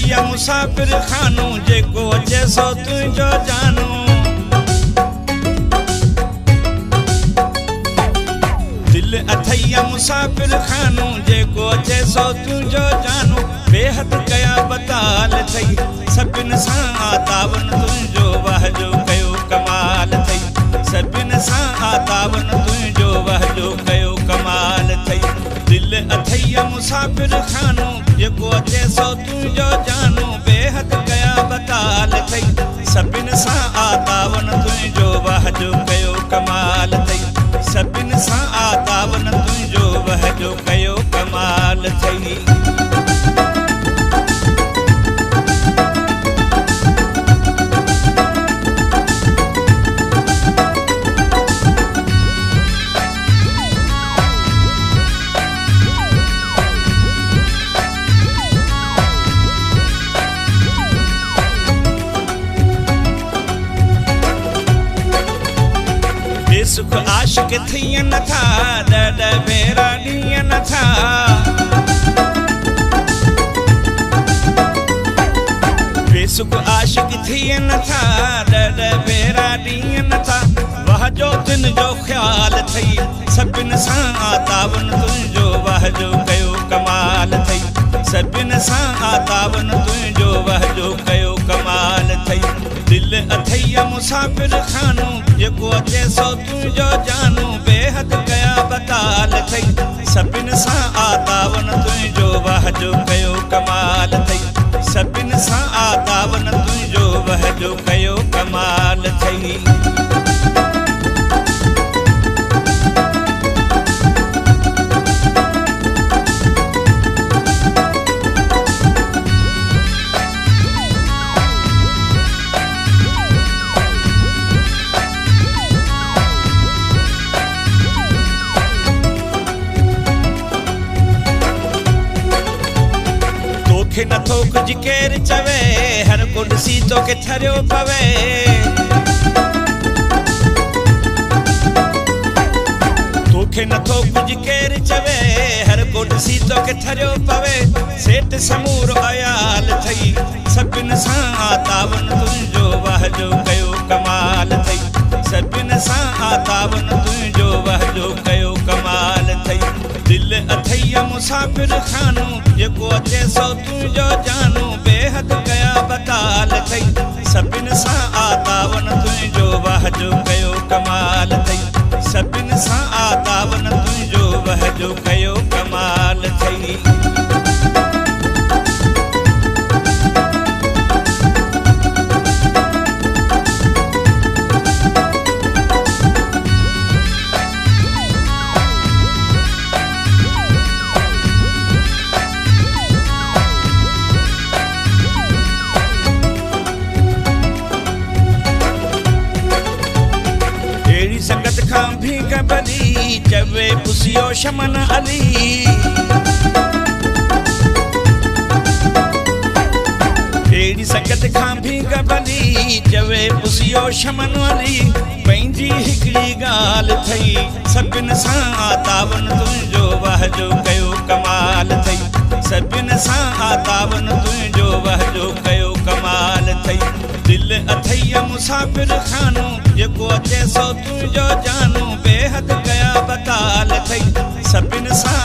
अथैया मुसाफ़िर खानो जेको अचे सो तुंहिंजो जानो। दिल अथैया मुसाफ़िर खानो जेको अचे सो तुंहिंजो जानो। बेहद कया बताल थई सभिनि सां तावन तुंहिंजो वहजो कयो कमाल थई। सभिनि सां तावन तुंहिंजो वहजो कयो कमाल थई। दिल अथैया मुसाफ़िर खानो जेको अचे सो तुंहिंजो जानो। बेहद कया बताल थई सभिनि सां तावन तुंहिंजो वहजो कयो कमाल थई। सभिनि सां तावन तुंहिंजो वहजो कयो कमाल थई। बेसुख आशिक थियन था ॾह भेरा ॾींहं नथा। बेसुख आशिक थियन था ॾह भेरा ॾींहं नथा। वहजो दिन जो ख़्याल थई सभिनि सां तावन तुंहिंजो वहजो कयो कमाल थई। सभिनि सां तावन तुंहिंजो वहजो कयो कमाल थई। दिल अथैया मुसाफ़िर खानो जेको अचे सो तुंहिंजो जानो। बेहद कया बताल थई सभिनि सां तावन तुंहिंजो वहजो कयो कमाल थई। सभिनि सां तावन तुंहिंजो वहजो कयो कमाल थई। तोखे नथो कुझु केरु चवे हर को ॾिसी तोखे थरियो पवे। तोखे नथो कुझु केरु चवे हर को ॾिसी तोखे थरियो पवे। सेठ समूर अयाल थई सभिनि सां तावन तुंहिंजो वहजो कयो कमाल थई। सभिनि सां तावन तुंहिंजो वहजो कयो कमाल थई। दिल अथैया मुसाफ़िर खानो जेको अचे सो तुंहिंजो जानो। बेहद कया बताल थई सभिनि सां तावन तुंहिंजो वहजो कयो कमाल थई। सभिनि सां तावन तुंहिंजो वहजो कयो कमाल थई। संगत खां भी कबली चवे पुसियो शमन अली। अहिड़ी संगत खां भी कबली चवे पुसियो शमन अली। पंहिंजी हिकिड़ी ॻाल्हि थई सभिनि सां तावन तुंहिंजो वहजो कयो कमाल थई। सभिनि सां तावन तुंहिंजो वहजो कयो कमाल थई। दिल अथैया मुसाफ़िर खानो जेको अचे सो तुंहिंजो जानो। बेहद कया बताल थई सभिनि सां